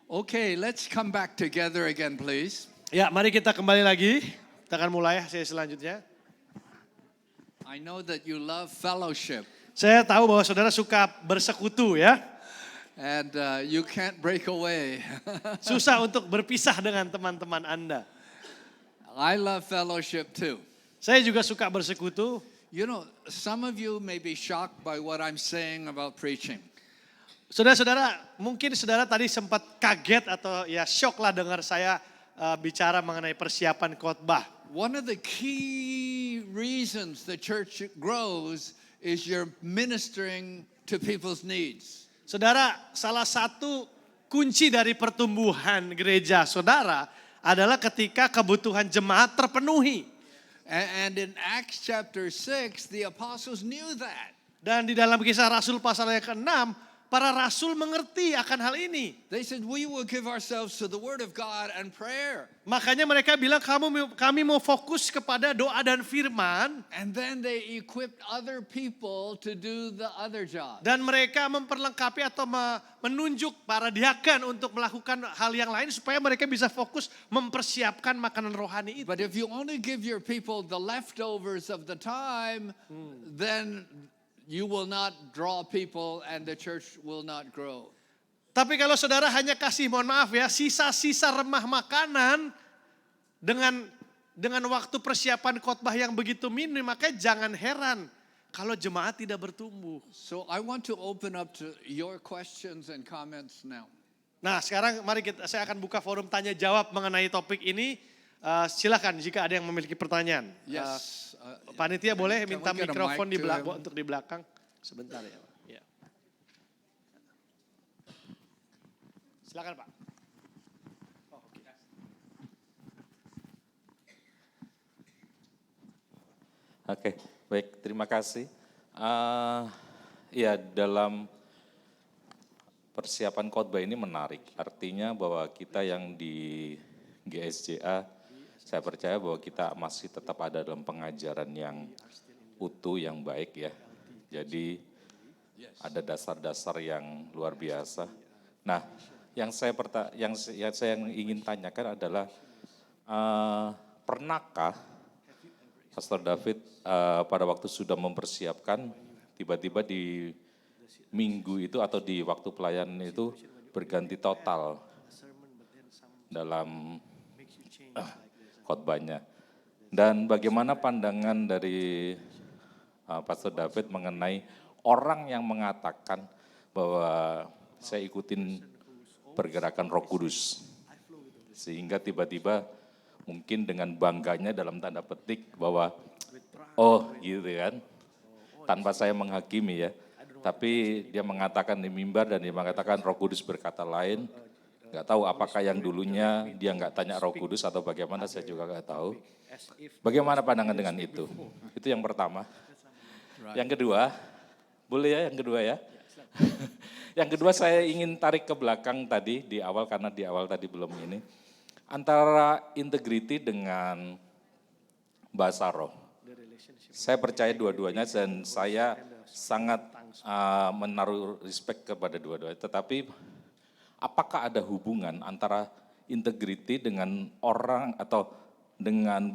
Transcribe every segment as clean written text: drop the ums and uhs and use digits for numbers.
Okay, let's come back together again, please. Ya, mari kita kembali lagi. Kita akan mulai sesi selanjutnya. I know that you love fellowship, Saya tahu bahwa saudara suka bersekutu ya. and you can't break away. Susah untuk berpisah dengan teman-teman Anda. I love fellowship too. Saya juga suka bersekutu. You know, some of you may be shocked by what I'm saying about preaching. Saudara-saudara, mungkin saudara tadi sempat kaget atau ya shock lah dengar saya bicara mengenai persiapan khotbah. One of the key reasons the church grows is you're ministering to people's needs. Saudara, salah satu kunci dari pertumbuhan gereja saudara adalah ketika kebutuhan jemaat terpenuhi. And in Acts chapter 6, the apostles knew that. Dan di dalam kisah Rasul pasal yang ke-6, para rasul mengerti akan hal ini. They said, we will give ourselves to the word of God and prayer. Makanya mereka bilang kami mau fokus kepada doa dan firman. And then they equipped other people to do the other job. Dan mereka memperlengkapi atau menunjuk para diaken untuk melakukan hal yang lain supaya mereka bisa fokus mempersiapkan makanan rohani itu. But if you only give your people the leftovers of the time, then you will not draw people and the church will not grow. Tapi kalau saudara hanya kasih, mohon maaf ya, sisa-sisa remah makanan dengan waktu persiapan khotbah yang begitu minim, maka jangan heran kalau jemaat tidak bertumbuh. So I want to open up to your questions and comments now. Nah, sekarang mari saya akan buka forum tanya jawab mengenai topik ini. Silakan jika ada yang memiliki pertanyaan. Yes. Panitia boleh Can minta we get a mikrofon mic to him? untuk di belakang sebentar ya, Pak. Ya. Silakan, Pak. Oh, oke. Oke, baik, terima kasih. Ya, dalam persiapan khotbah ini menarik. Artinya bahwa kita yang di GSJA, saya percaya bahwa kita masih tetap ada dalam pengajaran yang utuh, yang baik ya. Jadi ada dasar-dasar yang luar biasa. Nah, yang saya ingin tanyakan adalah pernahkah Pastor David pada waktu sudah mempersiapkan tiba-tiba di minggu itu atau di waktu pelayanan itu berganti total dalam khotbahnya. Dan bagaimana pandangan dari Pastor David mengenai orang yang mengatakan bahwa saya ikutin pergerakan Roh Kudus. Sehingga tiba-tiba mungkin dengan bangganya dalam tanda petik bahwa oh gitu kan. Tanpa saya menghakimi ya. Tapi dia mengatakan di mimbar dan dia mengatakan Roh Kudus berkata lain. Nggak tahu apakah yang dulunya dia nggak tanya Roh Kudus atau bagaimana, saya juga nggak tahu. Bagaimana pandangan dengan itu? Itu yang pertama. Yang kedua, boleh ya yang kedua ya? Yang kedua saya ingin tarik ke belakang tadi di awal karena di awal tadi belum ini. Antara integrity dengan bahasa roh. Saya percaya dua-duanya dan saya sangat menaruh respect kepada dua-duanya. Tetapi apakah ada hubungan antara integrity dengan orang atau dengan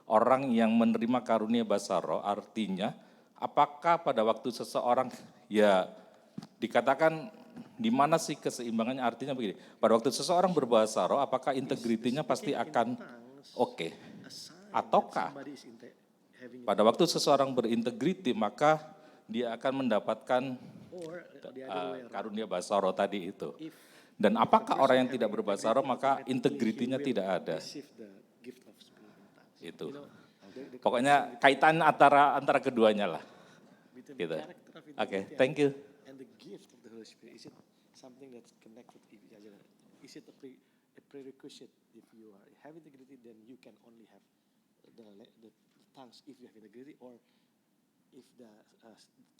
orang yang menerima karunia bahasa roh? Artinya, apakah pada waktu seseorang ya dikatakan di mana sih keseimbangannya? Artinya begini, pada waktu seseorang berbahasa roh, apakah integritinya pasti akan oke? Ataukah pada waktu seseorang berintegriti maka dia akan mendapatkan karunia bahasa roh tadi itu. Dan apakah orang yang tidak berbahasa roh maka integritinya tidak ada. Itu. Pokoknya kaitan antara keduanya lah. Gitu. Oke, thank you. And the gift of the Holy Spirit, is it something that's connected to each other? Is it a prerequisite? If you have integrity, then you can only have the tongues if you have integrity, or if the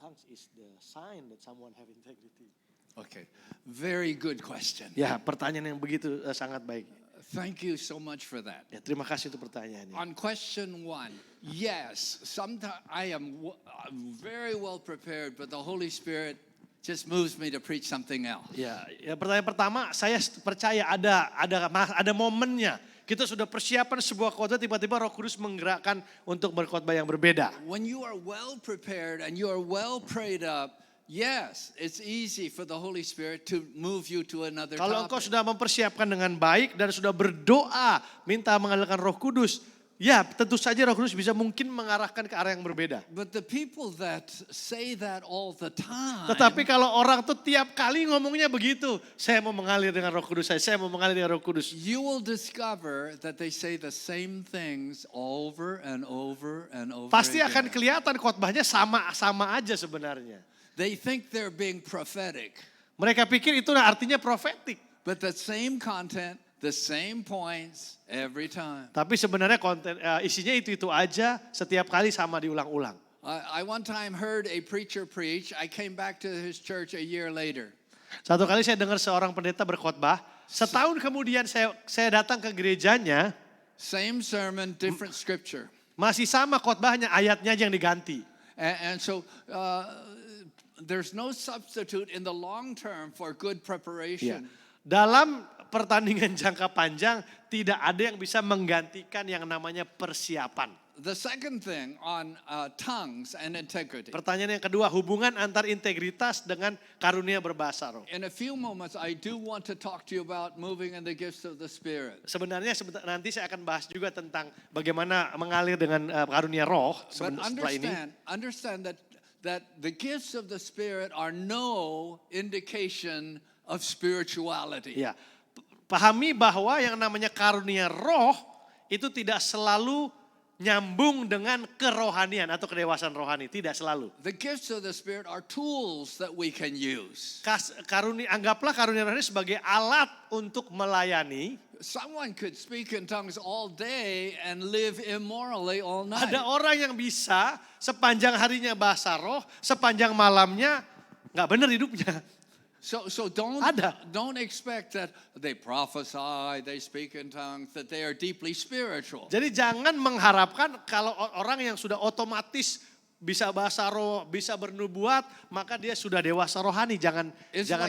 tongues is the sign that someone have integrity. Okay, very good question. Ya, pertanyaan yang begitu sangat baik. Thank you so much for that. Ya, terima kasih untuk pertanyaannya. On question 1, yes, sometimes I am very well prepared, but the Holy Spirit just moves me to preach something else. Ya, pertanyaan pertama, saya percaya ada momennya. Kita sudah persiapan sebuah khotbah, tiba-tiba Roh Kudus menggerakkan untuk berkhotbah yang berbeda. When you are well prepared and you are well prayed up, yes, it's easy for the Holy Spirit to move you to another Kalau engkau topic. sudah mempersiapkan dengan baik dan sudah berdoa, minta mengalirkan Roh Kudus, ya tentu saja Roh Kudus bisa mungkin mengarahkan ke arah yang berbeda. But the people that say that all the time, Tetapi kalau orang tuh tiap kali ngomongnya begitu, saya mau mengalir dengan Roh Kudus saya mau mengalir dengan Roh Kudus. you will discover that they say the same things over and over and over Pasti again. akan kelihatan khotbahnya sama aja sebenarnya. They think they're being prophetic, Mereka pikir itu artinya profetik. but the same content, the same points every time. Tapi sebenarnya isinya itu aja, setiap kali sama diulang-ulang. I one time heard a preacher preach. I came back to his church a year later. Satu kali saya dengar seorang pendeta berkhotbah, setahun kemudian saya datang ke gerejanya, Same sermon, different scripture. masih sama khotbahnya, ayatnya aja yang diganti. And so there's no substitute in the long term for good Ya. preparation. Dalam pertandingan jangka panjang tidak ada yang bisa menggantikan yang namanya persiapan. The second thing on tongues and integrity. Pertanyaan yang kedua, hubungan antar integritas dengan karunia berbahasa roh. In a few moments, I do want to talk to you about moving in the gifts of the Spirit. Sebenarnya nanti saya akan bahas juga tentang bagaimana mengalir dengan karunia roh But setelah ini. understand that the gifts of the Spirit are no indication of spirituality. Ya, pahami bahwa yang namanya karunia roh itu tidak selalu nyambung dengan kerohanian atau kedewasaan rohani, tidak selalu. The gifts of the Spirit are tools that we can use. Anggaplah karunia rohani sebagai alat untuk melayani. Someone could speak in tongues all day and live immorally all night. Ada orang yang bisa sepanjang harinya bahasa roh, sepanjang malamnya nggak benar hidupnya. So Ada. don't expect that they prophesy, they speak in tongues, that they are deeply spiritual. Jadi jangan mengharapkan kalau orang yang sudah otomatis bisa bahasa roh, bisa bernubuat, maka dia sudah dewasa rohani. Jangan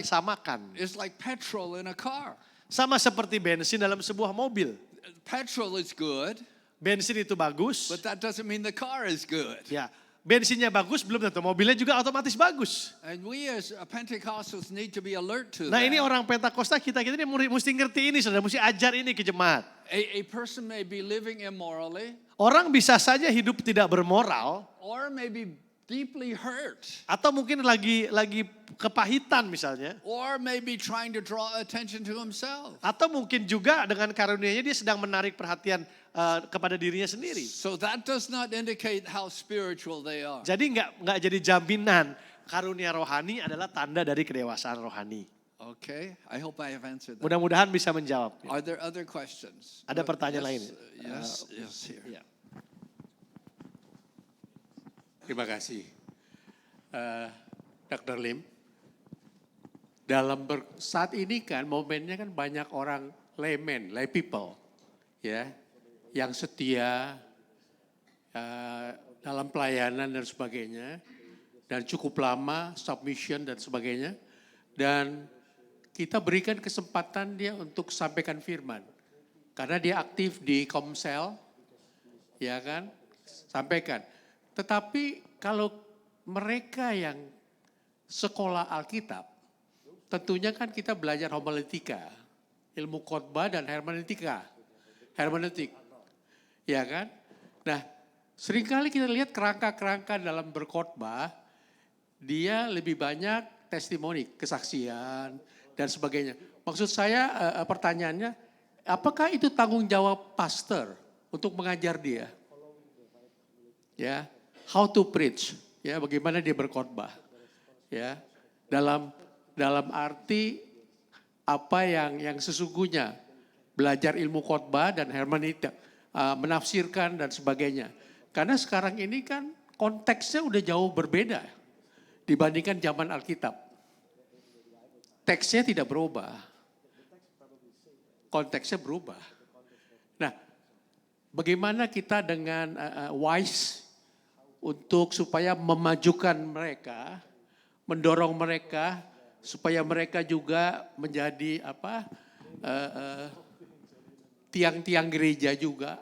samakan. It's like petrol in a car. Sama seperti bensin dalam sebuah mobil. Petrol is good, Bensin itu bagus, but that doesn't mean the car is good. ya. Bensinnya bagus belum tentu mobilnya juga otomatis bagus. And we as Pentecostals need to be alert to Nah that. ini orang Pentakosta kita ini mesti ngerti ini, saudara, mesti ajar ini ke jemaat. A person may be living immorally Orang bisa saja hidup tidak bermoral or may be deeply hurt atau mungkin lagi kepahitan misalnya, or maybe trying to draw attention to himself. atau mungkin juga dengan karunia-Nya dia sedang menarik perhatian kepada dirinya sendiri. So that does not indicate how spiritual they are. Jadi nggak jadi jaminan karunia rohani adalah tanda dari kedewasaan rohani. Okay, I hope I have answered that. Mudah-mudahan bisa menjawab. Are there other questions? Ada pertanyaan lain? Yes, yes, here. Ya. Terima kasih. Dr. Lim, saat ini kan momennya kan banyak orang laymen, lay people, ya, yang setia dalam pelayanan dan sebagainya, dan cukup lama submission dan sebagainya, dan kita berikan kesempatan dia untuk sampaikan firman, karena dia aktif di Komsel, ya kan, sampaikan. Tetapi kalau mereka yang sekolah Alkitab, tentunya kan kita belajar homiletika, ilmu khotbah dan hermeneutik, ya kan? Nah, seringkali kita lihat kerangka-kerangka dalam berkhotbah, dia lebih banyak testimoni, kesaksian dan sebagainya. Maksud saya pertanyaannya, apakah itu tanggung jawab pastor untuk mengajar dia? Ya, how to preach, ya, bagaimana dia berkhotbah, ya, dalam arti apa yang sesungguhnya, belajar ilmu khotbah dan hermeneutik, menafsirkan dan sebagainya. Karena sekarang ini kan konteksnya udah jauh berbeda dibandingkan zaman Alkitab. Teksnya tidak berubah, konteksnya berubah. Nah, bagaimana kita dengan wise untuk supaya memajukan mereka mendorong mereka supaya mereka juga menjadi tiang-tiang gereja juga.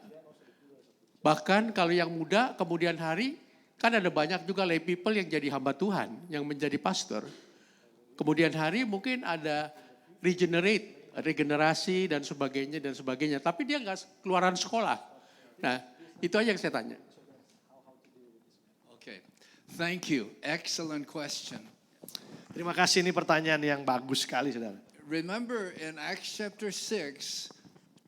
Bahkan kalau yang muda kemudian hari kan ada banyak juga lay people yang jadi hamba Tuhan, yang menjadi pastor. Kemudian hari mungkin ada regenerasi dan sebagainya. Tapi dia nggak keluaran sekolah. Nah, itu aja yang saya tanya. Okay. Thank you. Excellent question. Terima kasih, ini pertanyaan yang bagus sekali, saudara. Remember in Acts chapter 6,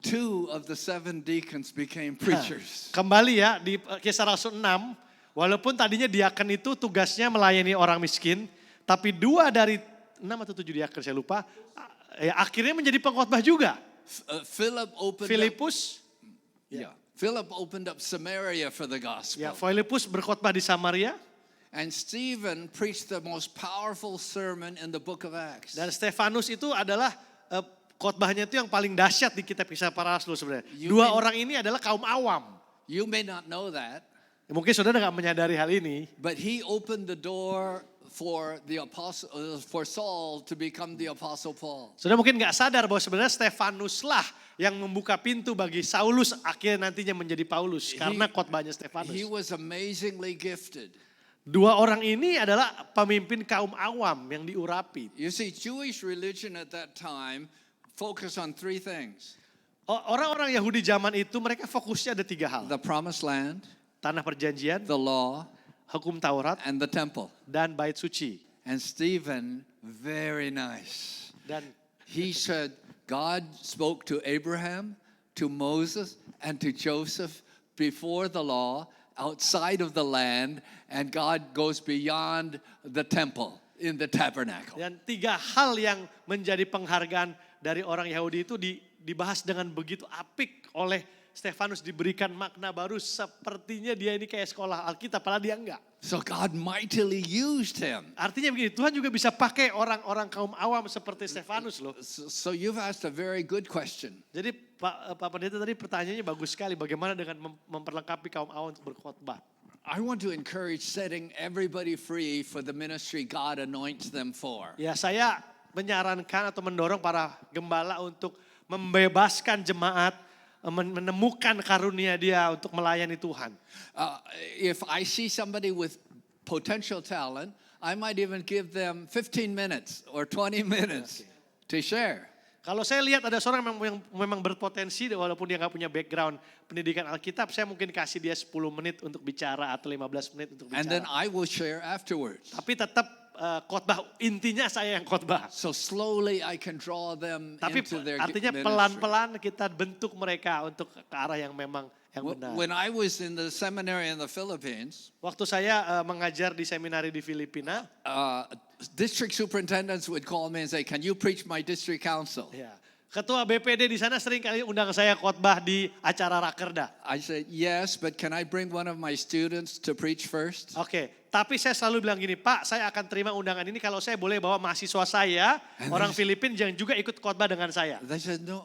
2 of the 7 deacons became preachers. Kembali ya, di Kisah Rasul 6, walaupun tadinya diaken itu tugasnya melayani orang miskin, tapi 2 dari 6 atau 7 diaken saya lupa, akhirnya menjadi pengkhotbah juga. Filipus Philip opened up Samaria for the gospel. Ya, Filipus berkhotbah di Samaria. And Stephen preached the most powerful sermon in the book of Acts. Dan Stefanus itu adalah khotbahnya itu yang paling dahsyat di kitab Kisah Para Rasul sebenarnya. You Dua mean- orang ini adalah kaum awam. You may not know that, Mungkin saudara nggak menyadari hal ini. but he opened the door for the apostle, for Saul to become the apostle Paul. Saudara mungkin nggak sadar bahwa sebenarnya Stefanus lah yang membuka pintu bagi Saulus akhirnya nantinya menjadi Paulus karena khotbahnya Stefanus. He was amazingly gifted. Dua orang ini adalah pemimpin kaum awam yang diurapi. You see, Jewish religion at that time focused on 3 things: Orang-orang Yahudi zaman itu mereka fokusnya ada 3 hal. the promised land, Tanah perjanjian, the law, hukum Taurat, and the temple. dan bait suci. And Stephen, very nice. Dan He said, God spoke to Abraham, to Moses, and to Joseph before the law, outside of the land, and God goes beyond the temple in the tabernacle. Dan 3 hal yang menjadi penghargaan dari orang Yahudi itu dibahas dengan begitu apik oleh Stefanus, diberikan makna baru sepertinya dia ini kayak sekolah Alkitab, padahal dia enggak. So God mightily used him. Artinya begini, Tuhan juga bisa pakai orang-orang kaum awam seperti Stefanus loh. So you've asked a very good question. Jadi Pak Pendeta tadi pertanyaannya bagus sekali, bagaimana dengan memperlengkapi kaum awam untuk berkhotbah. I want to encourage setting everybody free for the ministry God anoints them for. Ya, saya menyarankan atau mendorong para gembala untuk membebaskan jemaat, menemukan karunia dia untuk melayani Tuhan. If I see somebody with potential talent, I might even give them 15 minutes or 20 minutes to share. Kalau saya lihat ada seorang yang memang berpotensi walaupun dia nggak punya background pendidikan Alkitab, saya mungkin kasih dia 10 menit untuk bicara atau 15 menit untuk And then bicara. I will share afterwards. Tapi tetap khotbah, intinya saya yang khotbah. So slowly I can draw them Tapi into their artinya ministry. pelan-pelan kita bentuk mereka untuk ke arah yang memang yang benar. When I was in the seminary in the Philippines, Waktu saya mengajar di seminari di Filipina, district superintendents would call me and say, "Can you preach my district council?" ya, ketua BPD di sana sering kali undang saya khotbah di acara rakerda. I said, "Yes, but can I bring one of my students to preach first?" Oke, tapi saya selalu bilang gini, Pak, saya akan terima undangan ini kalau saya boleh bawa mahasiswa saya, orang Filipin yang juga ikut khotbah dengan saya. They said, "No,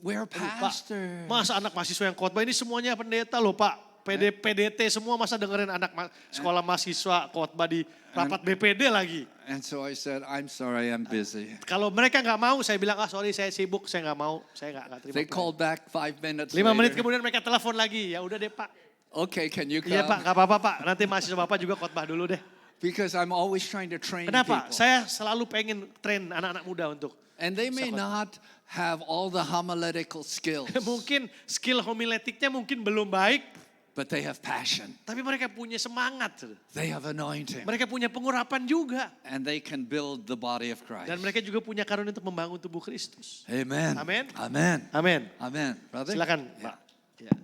we're Aduh, Pak, pastor." masa anak mahasiswa yang khotbah ini semuanya pendeta loh, Pak. PDT semua masa dengerin anak sekolah mahasiswa khotbah di rapat BPD lagi. And so I said, "I'm sorry, I'm busy." Kalau mereka nggak mau, saya bilang, sorry saya sibuk, saya nggak mau, saya nggak terima. They called back 5 minutes 5 menit later. kemudian mereka telepon lagi, ya udah deh Pak. Okay, can you come? Iya Pak, nggak apa-apa Pak, nanti mahasiswa Bapak juga khotbah dulu deh. Because I'm always trying to train Kenapa? people. Saya selalu pengen train anak-anak muda untuk. And they may not have all the homiletical skills, Mungkin skill homiletiknya mungkin belum baik, but they have passion. tapi mereka punya semangat. They have anointing. Mereka punya pengurapan juga. And they can build the body of Christ. Dan mereka juga punya karunia untuk membangun tubuh Kristus. Amen. Amen. Amen. Amin. Amen. Brother? Silakan Pak. Ya.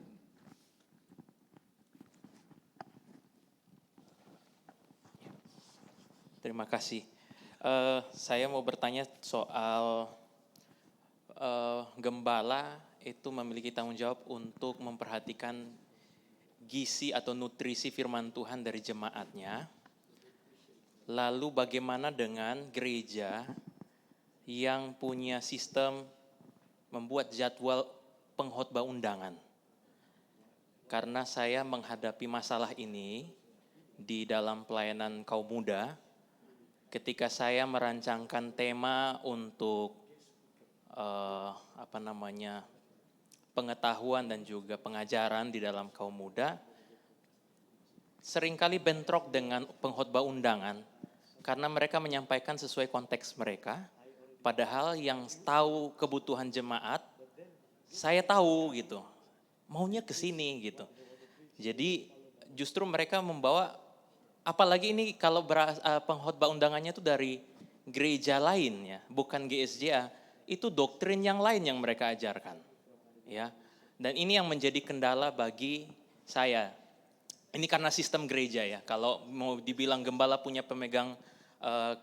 Terima kasih. Saya mau bertanya soal gembala itu memiliki tanggung jawab untuk memperhatikan gizi atau nutrisi firman Tuhan dari jemaatnya. Lalu bagaimana dengan gereja yang punya sistem membuat jadwal pengkhotbah undangan? Karena saya menghadapi masalah ini di dalam pelayanan kaum muda. ketika saya merancangkan tema untuk pengetahuan dan juga pengajaran di dalam kaum muda, seringkali bentrok dengan pengkhotbah undangan karena mereka menyampaikan sesuai konteks mereka, padahal yang tahu kebutuhan jemaat, saya tahu gitu, maunya ke sini gitu. Jadi justru mereka membawa, apalagi ini kalau pengkhotbah undangannya itu dari gereja lain ya, bukan GSJA, itu doktrin yang lain yang mereka ajarkan. Ya. Dan ini yang menjadi kendala bagi saya. Ini karena sistem gereja ya. Kalau mau dibilang gembala punya pemegang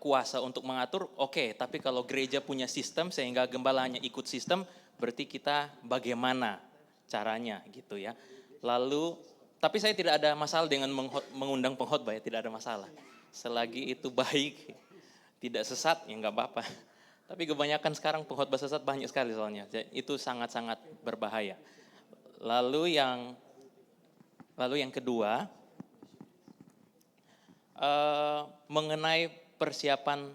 kuasa untuk mengatur, oke. Tapi kalau gereja punya sistem sehingga gembala hanya ikut sistem, berarti kita bagaimana caranya gitu ya. Lalu, tapi saya tidak ada masalah dengan mengundang pengkhotbah ya, tidak ada masalah. Selagi itu baik, tidak sesat ya nggak apa-apa. Tapi kebanyakan sekarang pengkhotbah sesat banyak sekali soalnya. Itu sangat-sangat berbahaya. Lalu yang kedua, mengenai persiapan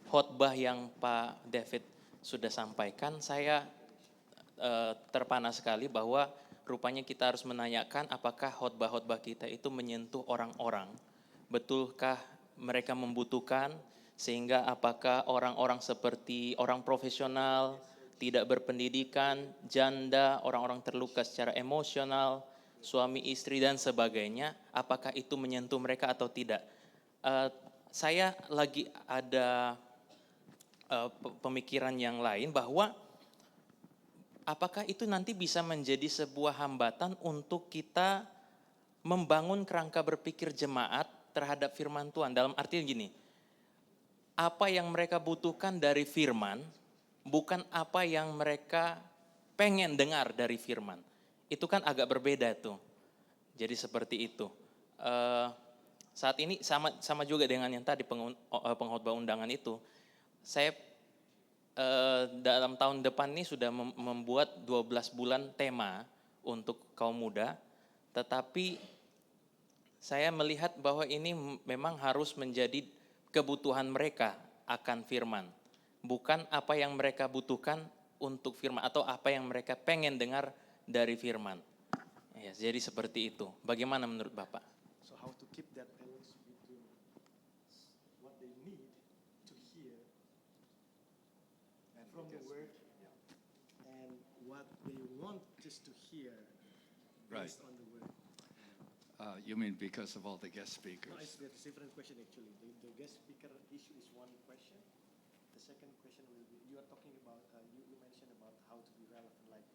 khotbah yang Pak David sudah sampaikan, saya terpana sekali bahwa rupanya kita harus menanyakan apakah khotbah-khotbah kita itu menyentuh orang-orang. Betulkah mereka membutuhkan, sehingga apakah orang-orang seperti orang profesional, tidak berpendidikan, janda, orang-orang terluka secara emosional, suami istri dan sebagainya, apakah itu menyentuh mereka atau tidak. Saya lagi ada pemikiran yang lain bahwa apakah itu nanti bisa menjadi sebuah hambatan untuk kita membangun kerangka berpikir jemaat terhadap firman Tuhan. Dalam arti gini, apa yang mereka butuhkan dari firman, bukan apa yang mereka pengen dengar dari firman. Itu kan agak berbeda tuh. Jadi seperti itu. Saat ini sama juga dengan yang tadi pengkhotbah undangan itu. Saya dalam tahun depan ini sudah membuat 12 bulan tema untuk kaum muda. Tetapi saya melihat bahwa ini memang harus menjadi kebutuhan mereka akan firman. Bukan apa yang mereka butuhkan untuk firman atau apa yang mereka pengen dengar dari firman. Ya, jadi seperti itu. Bagaimana menurut Bapak? So how to keep that balance between what they need to hear from the word and what they want just to hear based on the word. You mean because of all the guest No, speakers? it's a different question actually. The guest speaker issue is one question. The second question will be, you are talking about, you mentioned about how to be relevant, like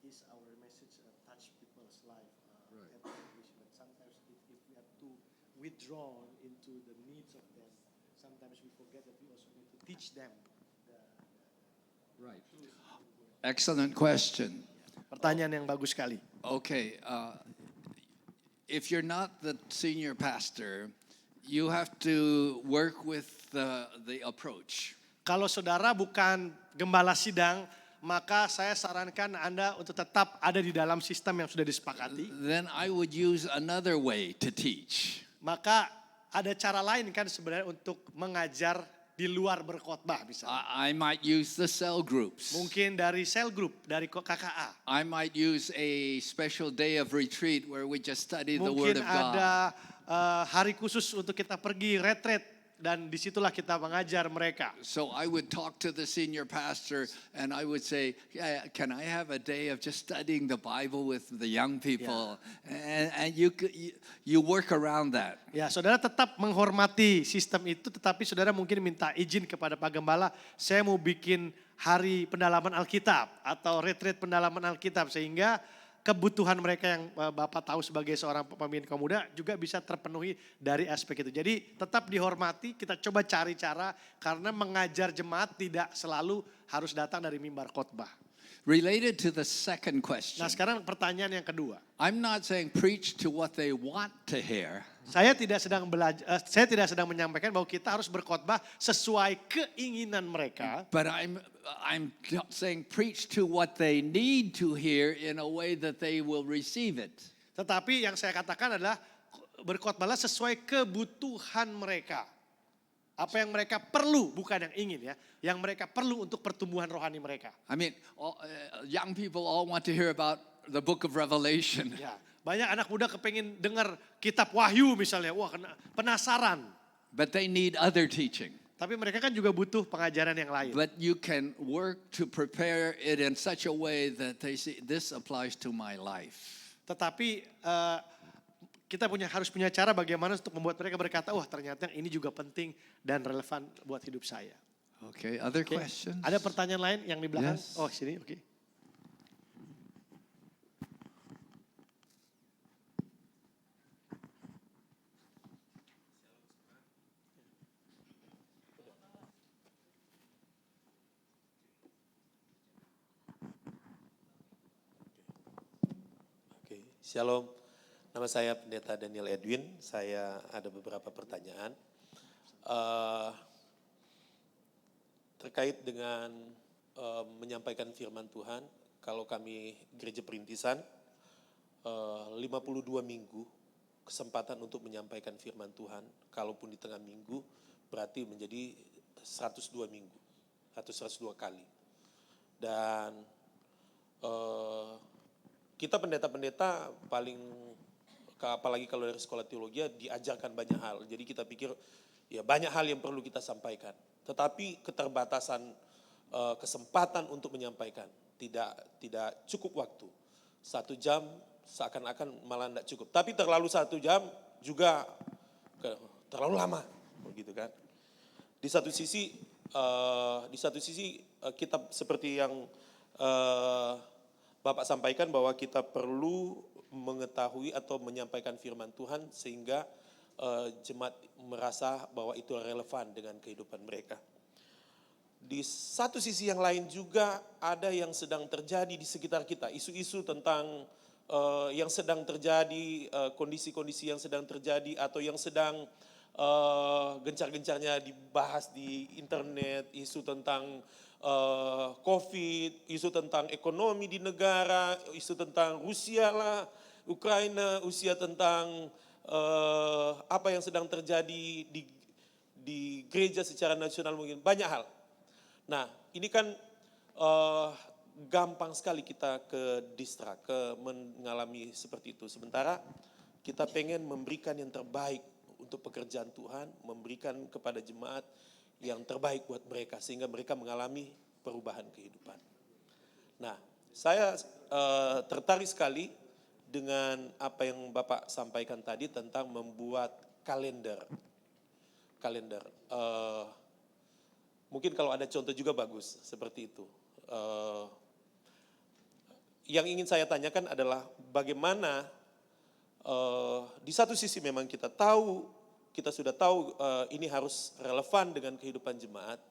is our message touch people's life every week, but sometimes if we are too withdrawn into the needs of them, sometimes we forget that we also need to teach them. Right. Excellent question. Pertanyaan yang bagus sekali. Okay, if you're not the senior pastor, you have to work with the approach. Kalau saudara bukan gembala sidang, maka saya sarankan Anda untuk tetap ada di dalam sistem yang sudah disepakati. Then I would use another way to teach. Maka ada cara lain kan sebenarnya untuk mengajar di luar berkhotbah misalnya. I might use the cell groups. Mungkin dari cell group, dari KKA. I might use a special day of retreat where we just study the Word Mungkin of God. ada hari khusus untuk kita pergi retreat dan disitulah kita mengajar mereka. So I would talk to the senior pastor and I would say, yeah, can I have a day of just studying the Bible with the young people? And you work around that. Ya, saudara tetap menghormati sistem itu, tetapi saudara mungkin minta izin kepada Pak Gembala, saya mau bikin hari pendalaman Alkitab atau retreat pendalaman Alkitab sehingga kebutuhan mereka yang Bapak tahu sebagai seorang pemimpin kaum muda juga bisa terpenuhi dari aspek itu. Jadi tetap dihormati, kita coba cari cara karena mengajar jemaat tidak selalu harus datang dari mimbar khotbah. Related to the second question, Nah sekarang pertanyaan yang kedua. I'm not saying preach to what they want to hear. Saya tidak sedang menyampaikan bahwa kita harus berkhotbah sesuai keinginan mereka. But I'm saying preach to what they need to hear in a way that they will receive it. Tetapi yang saya katakan adalah berkhotbahlah sesuai kebutuhan mereka. Apa yang mereka perlu, bukan yang ingin ya. Yang mereka perlu untuk pertumbuhan rohani mereka. I mean, young people all want to hear about the book of Revelation. Ya, banyak anak muda kepengin dengar kitab Wahyu misalnya. Wah, penasaran. But they need other teaching. Tapi mereka kan juga butuh pengajaran yang lain. But you can work to prepare it in such a way that they see this applies to my life. Tetapi kita harus punya cara bagaimana untuk membuat mereka berkata, wah ternyata ini juga penting dan relevan buat hidup saya. Okay, other Oke. questions? Ada pertanyaan lain yang di belakang? Yes. Oh sini, oke. Oke, Shalom. Nama saya Pendeta Daniel Edwin. Saya ada beberapa pertanyaan. Terkait dengan menyampaikan firman Tuhan, kalau kami Gereja Perintisan, 52 minggu kesempatan untuk menyampaikan firman Tuhan, kalaupun di tengah minggu, berarti menjadi 102 minggu, atau 102 kali. Dan kita pendeta-pendeta paling, apalagi kalau dari sekolah teologi, diajarkan banyak hal. Jadi kita pikir ya banyak hal yang perlu kita sampaikan. Tetapi keterbatasan kesempatan untuk menyampaikan, tidak cukup waktu. 1 jam seakan-akan malah tidak cukup. Tapi terlalu 1 jam juga terlalu lama, begitu kan. Di satu sisi kita seperti yang Bapak sampaikan bahwa kita perlu mengetahui atau menyampaikan firman Tuhan sehingga jemaat merasa bahwa itu relevan dengan kehidupan mereka. Di satu sisi yang lain juga ada yang sedang terjadi di sekitar kita, isu-isu tentang yang sedang terjadi, kondisi-kondisi yang sedang terjadi atau yang sedang gencar-gencarnya dibahas di internet, isu tentang COVID, isu tentang ekonomi di negara, isu tentang Rusia lah, Ukraina, usia tentang apa yang sedang terjadi di gereja secara nasional, mungkin banyak hal. Nah, ini kan gampang sekali kita ke distrak, mengalami seperti itu. Sementara kita pengen memberikan yang terbaik untuk pekerjaan Tuhan, memberikan kepada jemaat yang terbaik buat mereka sehingga mereka mengalami perubahan kehidupan. Nah, saya tertarik sekali dengan apa yang Bapak sampaikan tadi tentang membuat kalender. Mungkin kalau ada contoh juga bagus seperti itu. Yang ingin saya tanyakan adalah bagaimana di satu sisi memang kita sudah tahu ini harus relevan dengan kehidupan jemaat,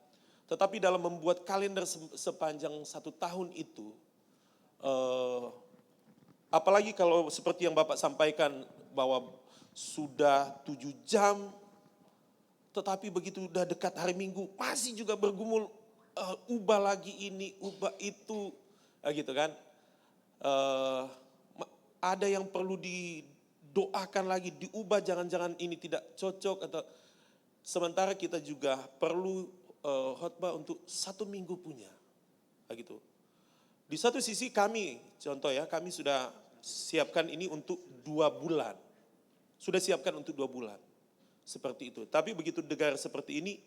tetapi dalam membuat kalender sepanjang 1 tahun itu, apalagi kalau seperti yang Bapak sampaikan bahwa sudah 7 jam, tetapi begitu udah dekat hari Minggu masih juga bergumul, ubah lagi ini, ubah itu, gitu kan. Ada yang perlu didoakan lagi, diubah, jangan-jangan ini tidak cocok, atau sementara kita juga perlu khotbah untuk 1 minggu punya, gitu. Di satu sisi kami, contoh ya, kami sudah siapkan ini untuk 2 bulan, sudah siapkan untuk 2 bulan, seperti itu. Tapi begitu dengar seperti ini,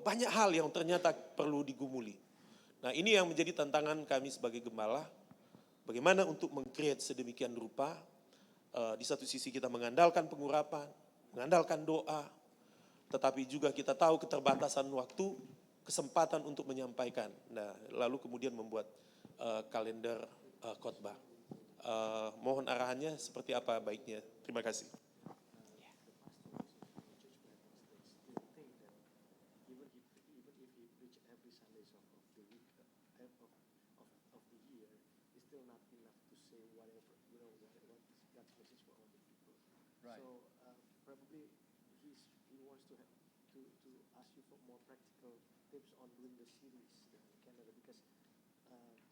banyak hal yang ternyata perlu digumuli. Nah, ini yang menjadi tantangan kami sebagai gembala, bagaimana untuk meng-create sedemikian rupa. Di satu sisi kita mengandalkan pengurapan, mengandalkan doa, tetapi juga kita tahu keterbatasan waktu, kesempatan untuk menyampaikan. Nah, lalu kemudian membuat kalender khotbah. Mohon arahannya seperti apa baiknya. Terima kasih. Right. So probably he wants to ask you for more practical tips on doing the series in Canada, because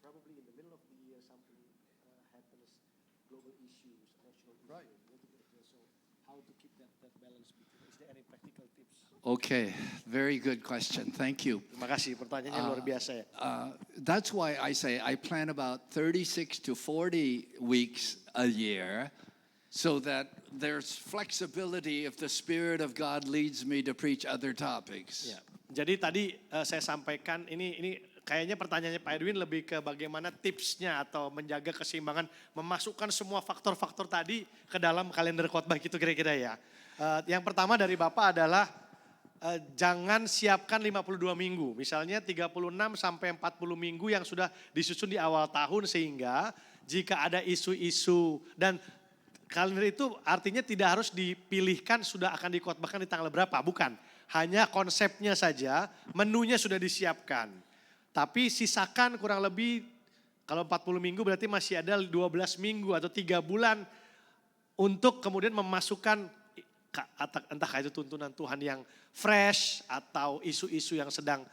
probably in the middle of the year something happens, global issues, national issues. Right. So how to keep that balance between. Is there any practical tips? Okay, very good question. Thank you. Terima kasih, pertanyaannya luar biasa ya. That's why I say I plan about 36 to 40 weeks a year so that there's flexibility if the Spirit of God leads me to preach other topics. Ya. Jadi tadi saya sampaikan ini kayaknya pertanyaannya Pak Edwin lebih ke bagaimana tipsnya atau menjaga keseimbangan, memasukkan semua faktor-faktor tadi ke dalam kalender khotbah gitu kira-kira ya. Yang pertama dari Bapak adalah jangan siapkan 52 minggu. Misalnya 36 sampai 40 minggu yang sudah disusun di awal tahun sehingga jika ada isu-isu dan kalender itu artinya tidak harus dipilihkan sudah akan dikhotbahkan di tanggal berapa, bukan. Hanya konsepnya saja, menunya sudah disiapkan. Tapi sisakan kurang lebih, kalau 40 minggu berarti masih ada 12 minggu atau 3 bulan untuk kemudian memasukkan entah itu tuntunan Tuhan yang fresh atau isu-isu yang sedang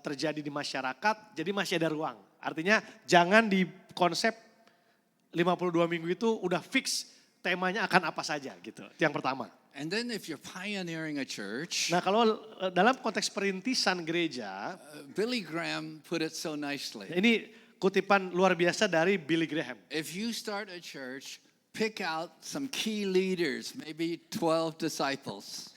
terjadi di masyarakat, jadi masih ada ruang. Artinya jangan di konsep 52 minggu itu udah fix temanya akan apa saja gitu. Itu yang pertama. And then if you're pioneering a church, Nah kalau dalam konteks perintisan gereja, Billy Graham put it so nicely. ini kutipan luar biasa dari Billy Graham. If you start a church, pick out some key leaders, maybe 12 disciples.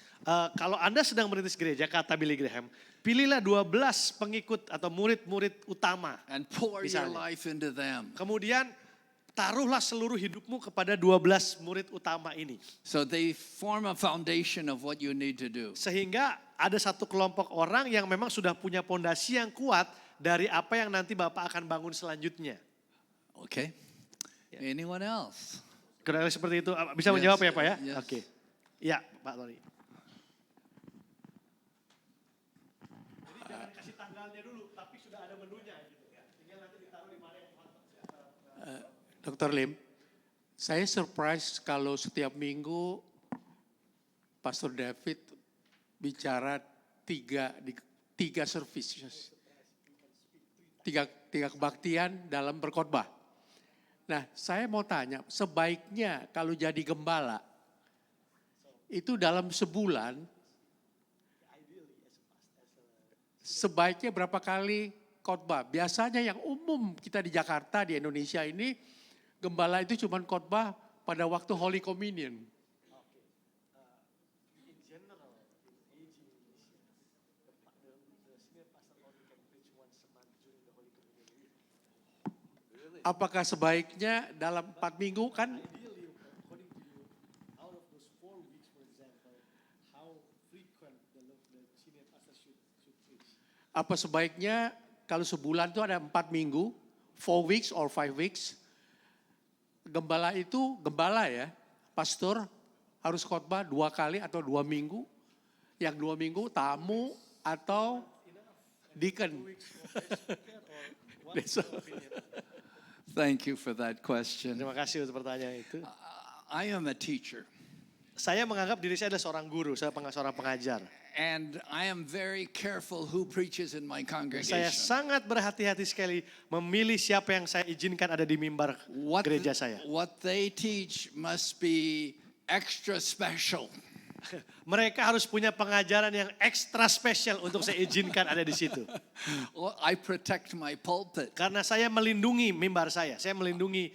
Kalau Anda sedang merintis gereja, kata Billy Graham, pilihlah 12 pengikut atau murid-murid utama. And pour your Misalnya. life into them. Kemudian taruhlah seluruh hidupmu kepada 12 murid utama ini. So they form a foundation of what you need to do. Sehingga ada satu kelompok orang yang memang sudah punya pondasi yang kuat dari apa yang nanti Bapak akan bangun selanjutnya. Okay? Anyone else? Kira-kira seperti itu. Bisa Yes, menjawab ya Pak ya? yes. Oke. Ya Pak Tony. Jangan kasih tanggalnya dulu, tapi sudah ada menunya. Tinggal nanti ditaruh di mana yang Dr. Lim, saya surprise kalau setiap minggu Pastor David bicara tiga services, tiga kebaktian dalam berkhotbah. Nah, saya mau tanya, sebaiknya kalau jadi gembala itu dalam sebulan, sebaiknya berapa kali khotbah? Biasanya yang umum kita di Jakarta, di Indonesia ini, gembala itu cuma khotbah pada waktu Holy Communion. Apakah sebaiknya dalam 4 minggu kan? Apa sebaiknya kalau sebulan itu ada 4 minggu, 4 weeks or 5 weeks, gembala itu, gembala ya, pastor harus khotbah 2 kali atau 2 minggu, yang 2 minggu tamu atau deacon. Thank you for that question. Terima kasih untuk pertanyaan itu. I am a teacher. Saya menganggap diri saya adalah seorang guru, saya seorang pengajar. And I am very careful who preaches in my Saya congregation. sangat berhati-hati sekali memilih siapa yang saya izinkan ada di mimbar gereja saya. What they teach must be extra special. Mereka harus punya pengajaran yang ekstra spesial untuk saya izinkan ada di situ. Well, I protect my pulpit. Karena saya melindungi mimbar saya melindungi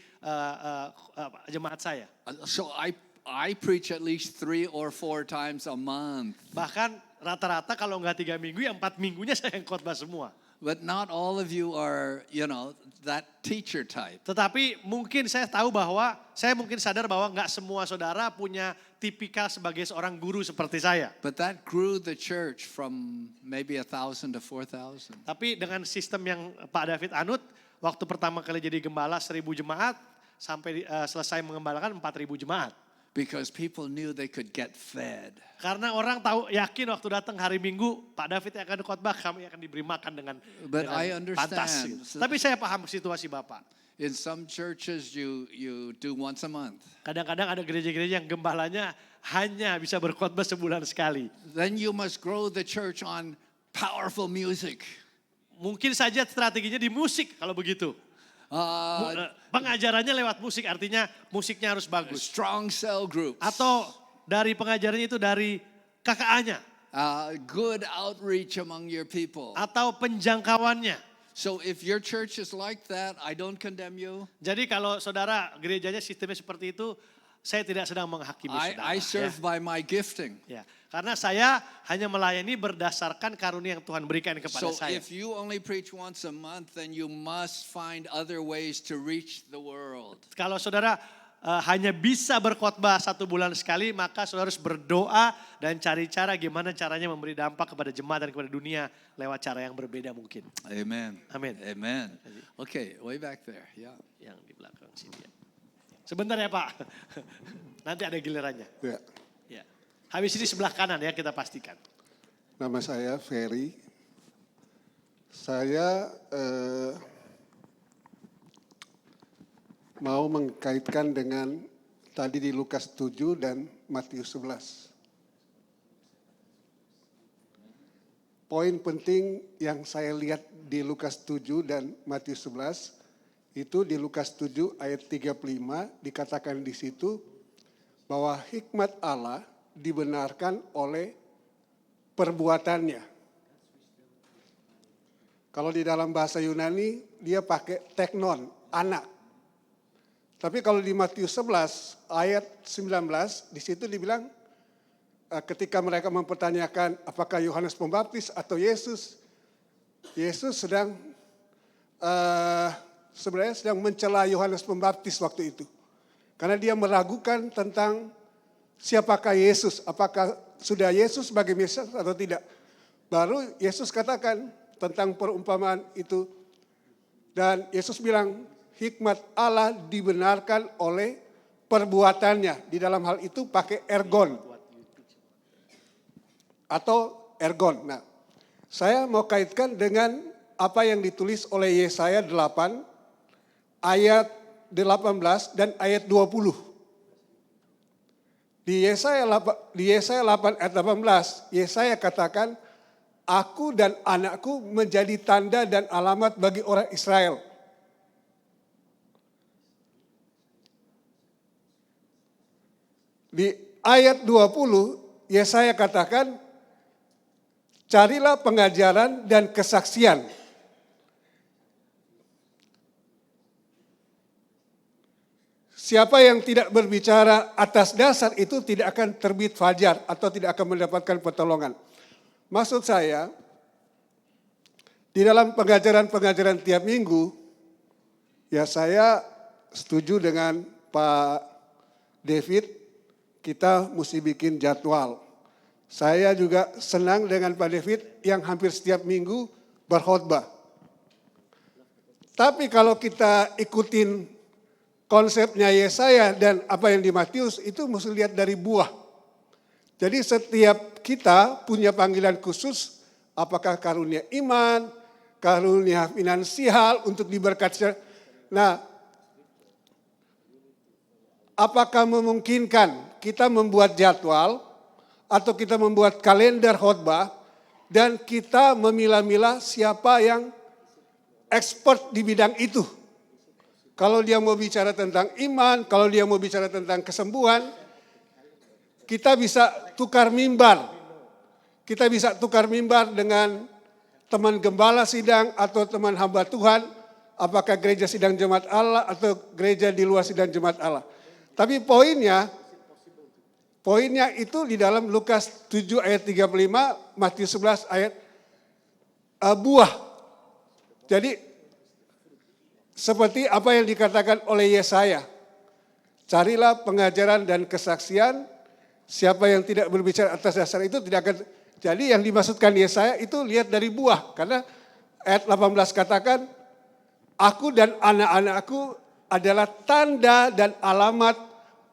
jemaat saya. So I preach at least 3 or 4 times a month. Bahkan rata-rata kalau nggak 3 minggu, ya 4 minggunya saya yang khotbah semua. But not all of you are, that teacher type. Tetapi mungkin saya tahu bahwa, saya mungkin sadar bahwa nggak semua saudara punya tipikal sebagai seorang guru seperti saya. But that grew the church from maybe 1,000 to 4,000. Tapi dengan sistem yang Pak David anut, waktu pertama kali jadi gembala 1.000 jemaat, sampai selesai mengembalakan 4.000 jemaat. Because people knew they could get fed. Karena orang tahu, yakin waktu datang hari Minggu, Pak David yang akan khotbah, kami akan diberi makan dengan But I pantas. understand. Gitu. Tapi saya paham situasi Bapak. In some churches you do once a month. Kadang-kadang ada gereja-gereja yang gembalanya hanya bisa berkhotbah sebulan sekali. Then you must grow the church on powerful music. Mungkin saja strateginya di musik kalau begitu. Pengajarannya lewat musik, artinya musiknya harus bagus. Strong cell groups. Atau dari pengajarannya itu dari KKA-nya good outreach among your people. atau penjangkauannya. So if your church is like that, I don't condemn you. Jadi kalau saudara gerejanya sistemnya seperti itu, saya tidak sedang menghakimi saudara. I serve by my gifting. Ya. Karena saya hanya melayani berdasarkan karunia yang Tuhan berikan kepada So saya. if you only preach once a month, then you must find other ways to reach the world. Kalau saudara hanya bisa berkhotbah 1 bulan sekali, maka saudara harus berdoa dan cari cara gimana caranya memberi dampak kepada jemaat dan kepada dunia lewat cara yang berbeda mungkin. Amen. Amin. Amen. Okay, way back there. Yeah. Yang di belakang sini ya. Sebentar ya Pak, nanti ada gilirannya. Ya, Ya. Habis ini sebelah kanan ya kita pastikan. nama saya Ferry. Saya mau mengkaitkan dengan tadi di Lukas 7 dan Matius 11. Poin penting yang saya lihat di Lukas 7 dan Matius 11 itu di Lukas 7 ayat 35 dikatakan di situ bahwa hikmat Allah dibenarkan oleh perbuatannya. Kalau di dalam bahasa Yunani dia pakai teknon, anak. Tapi kalau di Matius 11 ayat 19 di situ dibilang ketika mereka mempertanyakan apakah Yohanes Pembaptis atau Yesus, Yesus sedang sebenarnya sedang mencela Yohanes Pembaptis waktu itu. Karena dia meragukan tentang siapakah Yesus, apakah sudah Yesus sebagai Mesias atau tidak. Baru Yesus katakan tentang perumpamaan itu. Dan Yesus bilang hikmat Allah dibenarkan oleh perbuatannya. Di dalam hal itu pakai ergon. Atau ergon. Nah, saya mau kaitkan dengan apa yang ditulis oleh Yesaya 8 ayat 18 dan ayat 20. Di Yesaya 8 ayat 18, Yesaya katakan, aku dan anakku menjadi tanda dan alamat bagi orang Israel. Di ayat 20, Yesaya katakan, carilah pengajaran dan kesaksian. Siapa yang tidak berbicara atas dasar itu tidak akan terbit fajar atau tidak akan mendapatkan pertolongan. Maksud saya, di dalam pengajaran-pengajaran tiap minggu, ya saya setuju dengan Pak David, kita mesti bikin jadwal. Saya juga senang dengan Pak David yang hampir setiap minggu berkhotbah. Tapi kalau kita ikutin konsepnya Yesaya dan apa yang di Matius itu mesti lihat dari buah. Jadi setiap kita punya panggilan khusus, apakah karunia iman, karunia finansial untuk diberkati. Nah, apakah memungkinkan kita membuat jadwal atau kita membuat kalender khotbah dan kita memilah-milah siapa yang expert di bidang itu. Kalau dia mau bicara tentang iman, kalau dia mau bicara tentang kesembuhan, kita bisa tukar mimbar. Kita bisa tukar mimbar dengan teman gembala sidang atau teman hamba Tuhan, apakah gereja sidang jemaat Allah atau gereja di luar sidang jemaat Allah. Tapi poinnya itu di dalam Lukas 7 ayat 35, Matius 11 ayat buah. Jadi seperti apa yang dikatakan oleh Yesaya. Carilah pengajaran dan kesaksian, siapa yang tidak berbicara atas dasar itu tidak akan. Jadi yang dimaksudkan Yesaya itu lihat dari buah. Karena ayat 18 katakan, aku dan anak-anakku adalah tanda dan alamat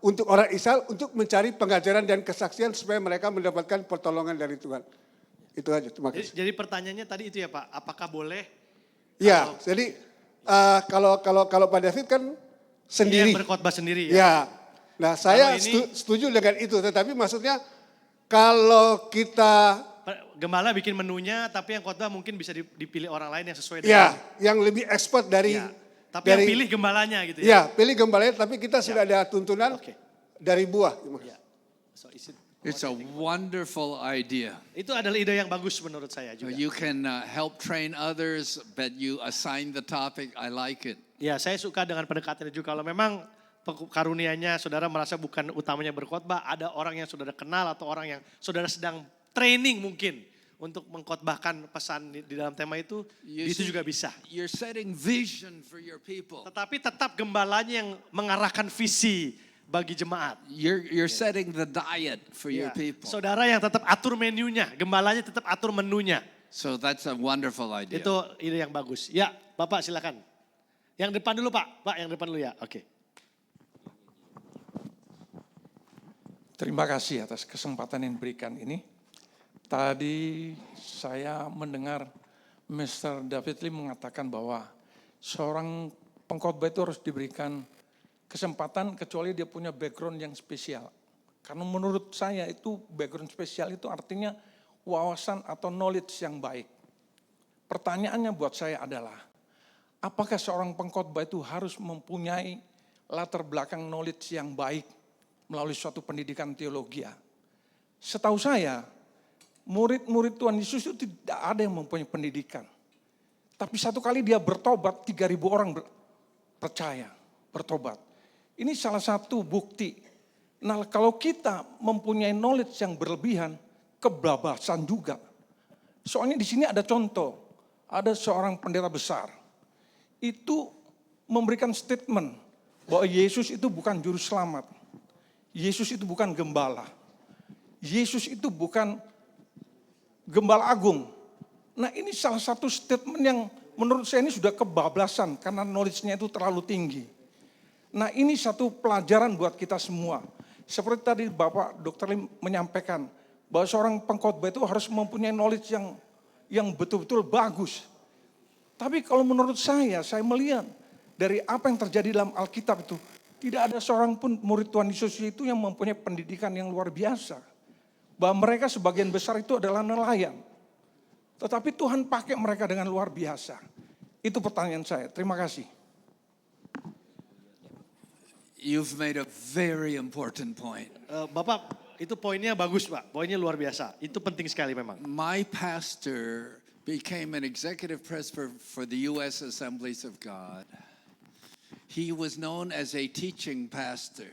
untuk orang Israel untuk mencari pengajaran dan kesaksian supaya mereka mendapatkan pertolongan dari Tuhan. Itu aja, terima kasih. Jadi pertanyaannya tadi itu ya Pak, apakah boleh? Ya, jadi kalau Pak David kan sendiri. Yang berkhotbah sendiri ya. Ya, nah saya Kalau ini- setuju dengan itu. Tetapi maksudnya kalau kita Gembala bikin menunya, tapi yang khotbah mungkin bisa dipilih orang lain yang sesuai ya dengan. yang lebih expert dari Ya. Tapi yang pilih gembalanya gitu ya. ya pilih gembalanya. Tapi kita sudah ada tuntunan Oke. dari buah. Ya. So is it, It's a wonderful idea. Itu adalah ide yang bagus menurut saya juga. You can help train others, but you assign the topic. I like it. Ya, saya suka dengan pendekatan itu. Kalau memang karunianya saudara merasa bukan utamanya berkhotbah, ada orang yang saudara kenal atau orang yang saudara sedang training mungkin untuk mengkhotbahkan pesan di dalam tema itu juga bisa. You're setting vision for your people. Tetapi tetap gembalanya yang mengarahkan visi bagi jemaat. You're setting the diet for your Ya, people. saudara yang tetap atur menunya, gembalanya tetap atur menunya. So that's a wonderful idea. Itu ide yang bagus. Ya, Bapak silakan. Yang depan dulu Pak, Pak yang depan dulu ya, oke. Terima kasih atas kesempatan yang diberikan ini. Tadi saya mendengar Mr. David Lee mengatakan bahwa seorang pengkhotbah itu harus diberikan kesempatan kecuali dia punya background yang spesial. Karena menurut saya itu background spesial itu artinya wawasan atau knowledge yang baik. Pertanyaannya buat saya adalah, apakah seorang pengkhotbah itu harus mempunyai latar belakang knowledge yang baik melalui suatu pendidikan teologi? Setahu saya, murid-murid Tuhan Yesus itu tidak ada yang mempunyai pendidikan. Tapi satu kali dia bertobat, 3.000 orang percaya, bertobat. Ini salah satu bukti. Nah, kalau kita mempunyai knowledge yang berlebihan, kebablasan juga. Soalnya di sini ada contoh, ada seorang pendeta besar. Itu memberikan statement bahwa Yesus itu bukan juru selamat. Yesus itu bukan gembala. Yesus itu bukan gembala agung. Nah, ini salah satu statement yang menurut saya ini sudah kebablasan karena knowledge-nya itu terlalu tinggi. Nah, ini satu pelajaran buat kita semua. Seperti tadi Bapak Dr. Lim menyampaikan bahwa seorang pengkhotbah itu harus mempunyai knowledge yang betul-betul bagus. Tapi kalau menurut saya melihat dari apa yang terjadi dalam Alkitab itu, tidak ada seorang pun murid Tuhan Yesus itu yang mempunyai pendidikan yang luar biasa. Bahwa mereka sebagian besar itu adalah nelayan. Tetapi Tuhan pakai mereka dengan luar biasa. Itu pertanyaan saya. Terima kasih. You've made a very important point. Bapak, itu poinnya bagus Pak, poinnya luar biasa. Itu penting sekali memang. My pastor became an executive presbyter for the U.S. Assemblies of God. He was known as a teaching pastor.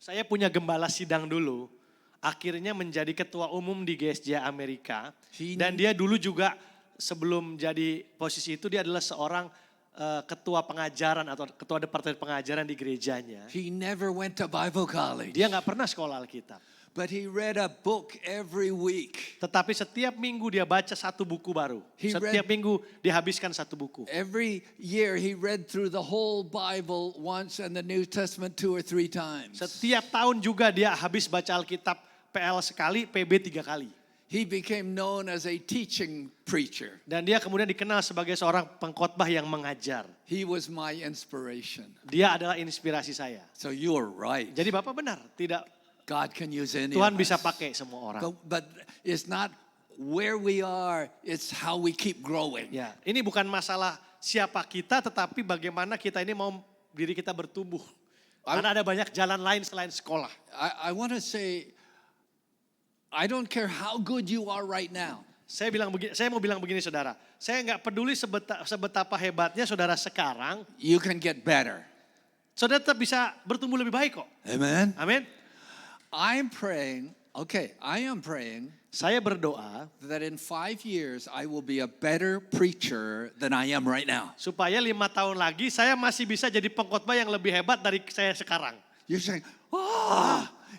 Saya punya gembala sidang dulu, akhirnya menjadi ketua umum di GSJ Amerika. Dan dia dulu juga sebelum jadi posisi itu dia adalah seorang ketua pengajaran atau ketua departemen pengajaran di gerejanya. He never went to Bible college. Dia nggak pernah sekolah Alkitab. But he read a book every week. Tetapi setiap minggu dia baca satu buku baru. Setiap minggu dia habiskan satu buku. Every year he read through the whole Bible once and the New Testament 2 or 3 times. Setiap tahun juga dia habis baca Alkitab PL sekali, PB 3 kali. He became known as a teaching preacher. Dan dia kemudian dikenal sebagai seorang pengkhotbah yang mengajar. He was my inspiration. Dia adalah inspirasi saya. So you are right. Jadi Bapak benar, tidak God can use any Tuhan of bisa us. pakai semua orang. But it's not where we are, it's how we keep growing. Ya, ini bukan masalah siapa kita, tetapi bagaimana kita ini mau diri kita bertumbuh. Karena ada banyak jalan lain selain sekolah. I want to say, I don't care how good you are right now. Saya mau bilang begini saudara, saya nggak peduli sebetapa hebatnya saudara sekarang, You can get better. saudara tetap bisa bertumbuh lebih baik kok. Amen. Amin. I am praying Saya berdoa that in 5 years I will be a better preacher than I am right now. supaya 5 tahun lagi saya masih bisa jadi pengkhotbah yang lebih hebat dari saya sekarang. You're saying,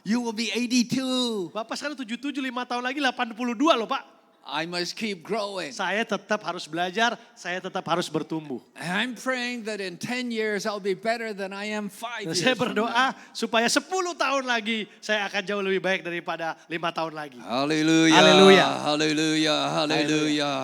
you will be 82. Bapak sekarang 77, 5 tahun lagi 82 loh Pak. I must keep growing. Saya tetap harus belajar, saya tetap harus bertumbuh. And I'm praying that in 10 years I'll be better than I am 5 Dan years saya from berdoa now. supaya 10 tahun lagi saya akan jauh lebih baik daripada 5 tahun lagi. Hallelujah. Hallelujah. Hallelujah. Hallelujah.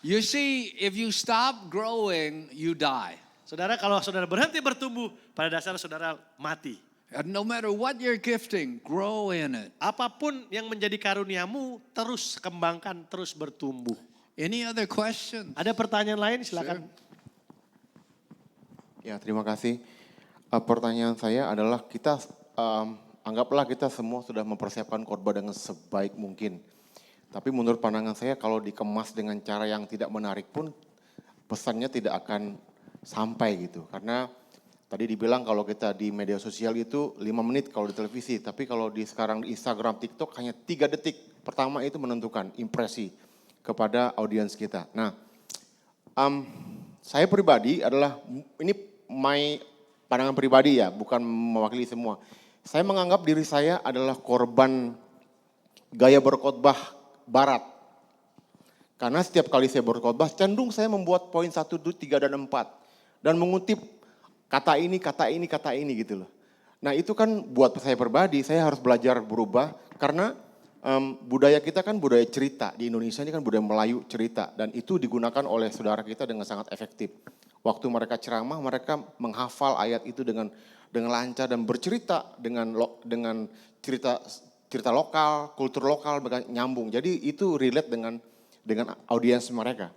You see, if you stop growing, you die. Saudara, kalau saudara berhenti bertumbuh, pada dasarnya saudara mati. And no matter what you're gifting, grow in it. Apapun yang menjadi karuniamu, terus kembangkan, terus bertumbuh. Any other questions? Ada pertanyaan lain? Silakan. Ya, terima kasih. Pertanyaan saya adalah kita anggaplah kita semua sudah mempersiapkan khotbah dengan sebaik mungkin. Tapi menurut pandangan saya kalau dikemas dengan cara yang tidak menarik pun pesannya tidak akan sampai gitu. Karena tadi dibilang kalau kita di media sosial itu 5 menit kalau di televisi. Tapi kalau sekarang di Instagram, TikTok hanya 3 detik. Pertama itu menentukan impresi kepada audiens kita. Nah, saya pribadi adalah, ini pandangan pribadi ya, bukan mewakili semua. Saya menganggap diri saya adalah korban gaya berkhotbah barat. Karena setiap kali saya berkhotbah, cenderung saya membuat poin 1, 2, 3, dan 4. Dan mengutip kata ini gitu loh. Nah itu kan buat saya pribadi, saya harus belajar berubah. Karena budaya kita kan budaya cerita. Di Indonesia ini kan budaya Melayu cerita. Dan itu digunakan oleh saudara kita dengan sangat efektif. Waktu mereka ceramah, mereka menghafal ayat itu dengan lancar dan bercerita dengan cerita lokal, kultur lokal, nyambung. Jadi itu relate dengan audiens mereka.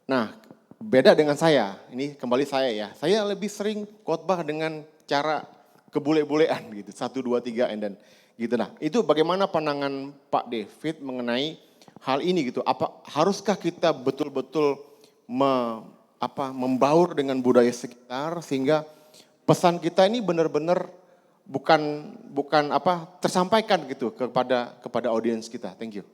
Nah, beda dengan saya. Ini kembali saya ya. Saya lebih sering khotbah dengan cara kebule-bulean gitu. 1, 2, 3 and then gitu. Nah, itu bagaimana pandangan Pak David mengenai hal ini gitu. Haruskah kita betul-betul membaur dengan budaya sekitar sehingga pesan kita ini benar-benar bukan tersampaikan gitu kepada audiens kita. Thank you.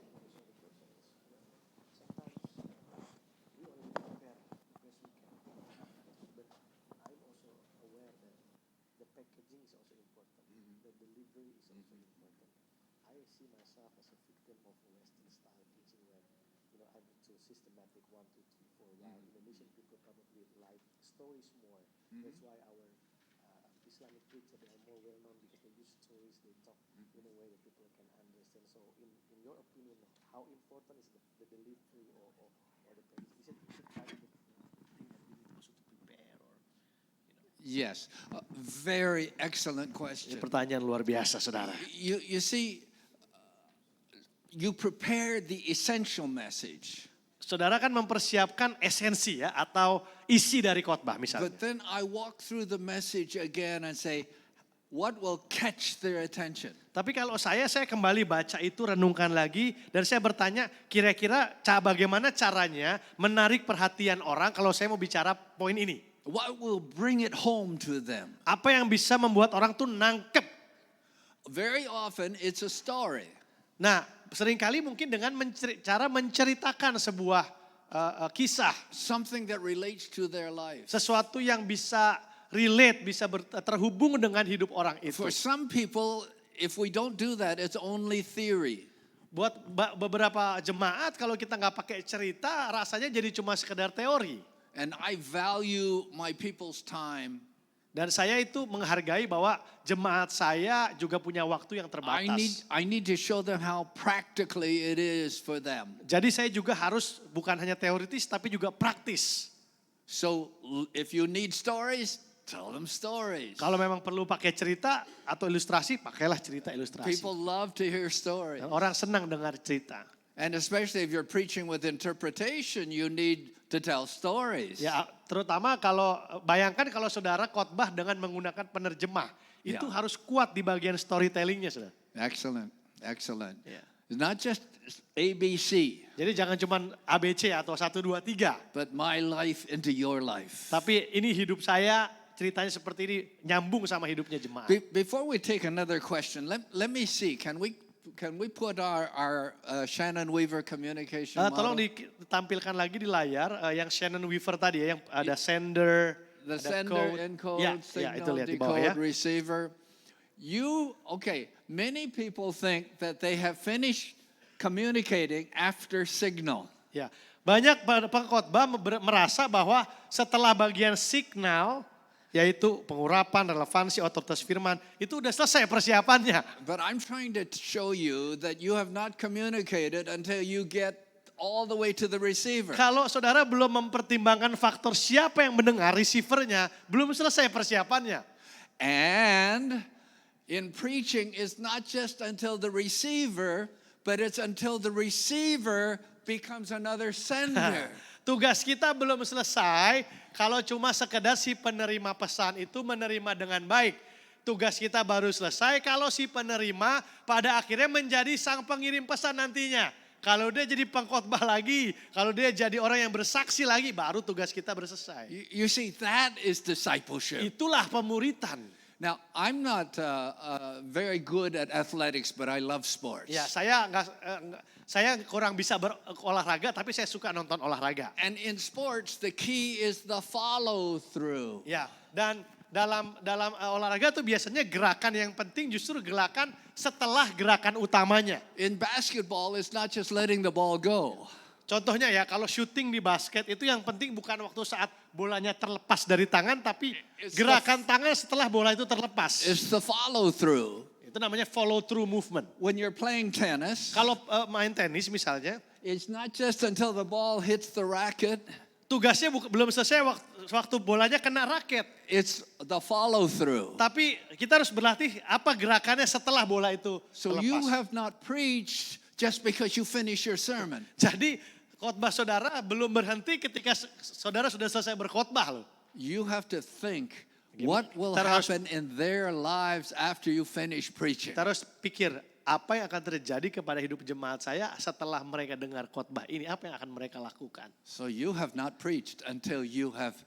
That's why our Islamic preachers are more well known because they use stories, they talk in a way that people can understand. So in your opinion, how important is the delivery or the preaching? Is it kind of the thing that we need also to prepare or Yes, very excellent question. Pertanyaan luar biasa, saudara. You see, you prepare the essential message. Saudara kan mempersiapkan esensi ya atau isi dari khotbah misalnya. But then I walk through the message again and say, what will catch their attention? Tapi kalau saya kembali baca itu, renungkan lagi, dan saya bertanya kira-kira bagaimana caranya menarik perhatian orang kalau saya mau bicara poin ini. What will bring it home to them? Apa yang bisa membuat orang tuh nangkep? Very often it's a story. Nah, seringkali mungkin dengan cara menceritakan sebuah kisah. Something that relates to their life. Sesuatu yang bisa relate, bisa terhubung dengan hidup orang itu. For some people, if we don't do that, it's only theory. Buat beberapa jemaat kalau kita nggak pakai cerita, rasanya jadi cuma sekedar teori. And I value my people's time. Dan saya itu menghargai bahwa jemaat saya juga punya waktu yang terbatas. I need to show them how practically it is for them. Jadi saya juga harus bukan hanya teoritis tapi juga praktis. So if you need stories, tell them stories. Kalau memang perlu pakai cerita atau ilustrasi, pakailah cerita ilustrasi. People love to hear stories. Orang senang dengar cerita. And especially if you're preaching with interpretation, you need to tell stories. Ya, terutama kalau bayangkan kalau saudara khotbah dengan menggunakan penerjemah, itu harus kuat di bagian storytellingnya, saudara. Excellent, excellent. Yeah. It's not just ABC. Jadi jangan cuma ABC atau 1, 2, 3. But my life into your life. Tapi ini hidup saya, ceritanya seperti ini, nyambung sama hidupnya jemaat. Before we take another question, let me see. Can we put our Shannon Weaver communication Tolong model? ditampilkan lagi di layar yang Shannon Weaver tadi ya, yang ada sender, The ada sender, code. encode, Ya, signal, itu lihat di bawah ya. decode, receiver. Many people think that they have finished communicating after signal. Ya, banyak pengkhotbah merasa bahwa setelah bagian signal, yaitu pengurapan, relevansi, otoritas firman, itu udah selesai persiapannya. But I'm trying to show you that you have not communicated until you get all the way to the receiver. Kalau saudara belum mempertimbangkan faktor siapa yang mendengar, receivernya, belum selesai persiapannya. And in preaching, it's not just until the receiver, but it's until the receiver becomes another sender. Tugas kita belum selesai kalau cuma sekedar si penerima pesan itu menerima dengan baik. tugas kita baru selesai kalau si penerima pada akhirnya menjadi sang pengirim pesan nantinya. Kalau dia jadi pengkhotbah lagi, kalau dia jadi orang yang bersaksi lagi, baru tugas kita berselesai. You see, that is discipleship. Itulah pemuritan. Now, I'm not very good at athletics, but I love sports. Ya, saya kurang bisa berolahraga, tapi saya suka nonton olahraga. And in sports, the key is the follow through. Ya, dan dalam olahraga tuh biasanya gerakan yang penting justru gerakan setelah gerakan utamanya. In basketball, it's not just letting the ball go. Contohnya ya, kalau syuting di basket itu yang penting bukan waktu saat bolanya terlepas dari tangan, tapi gerakan tangan setelah bola itu terlepas. It's the follow through. Itu namanya follow through movement. When you're playing tennis, Kalau main tenis misalnya, it's not just until the ball hits the racket. tugasnya belum selesai waktu bolanya kena raket. It's the follow through. Tapi kita harus berlatih apa gerakannya setelah bola itu So you terlepas. have not preached just because you finish your sermon. Jadi khotbah saudara belum berhenti ketika saudara sudah selesai berkhotbah loh. You have to think what will Kita harus- happen in their lives after you finish preaching. Kita harus pikir apa yang akan terjadi kepada hidup jemaat saya setelah mereka dengar khotbah ini, apa yang akan mereka lakukan. So you have not preached until you have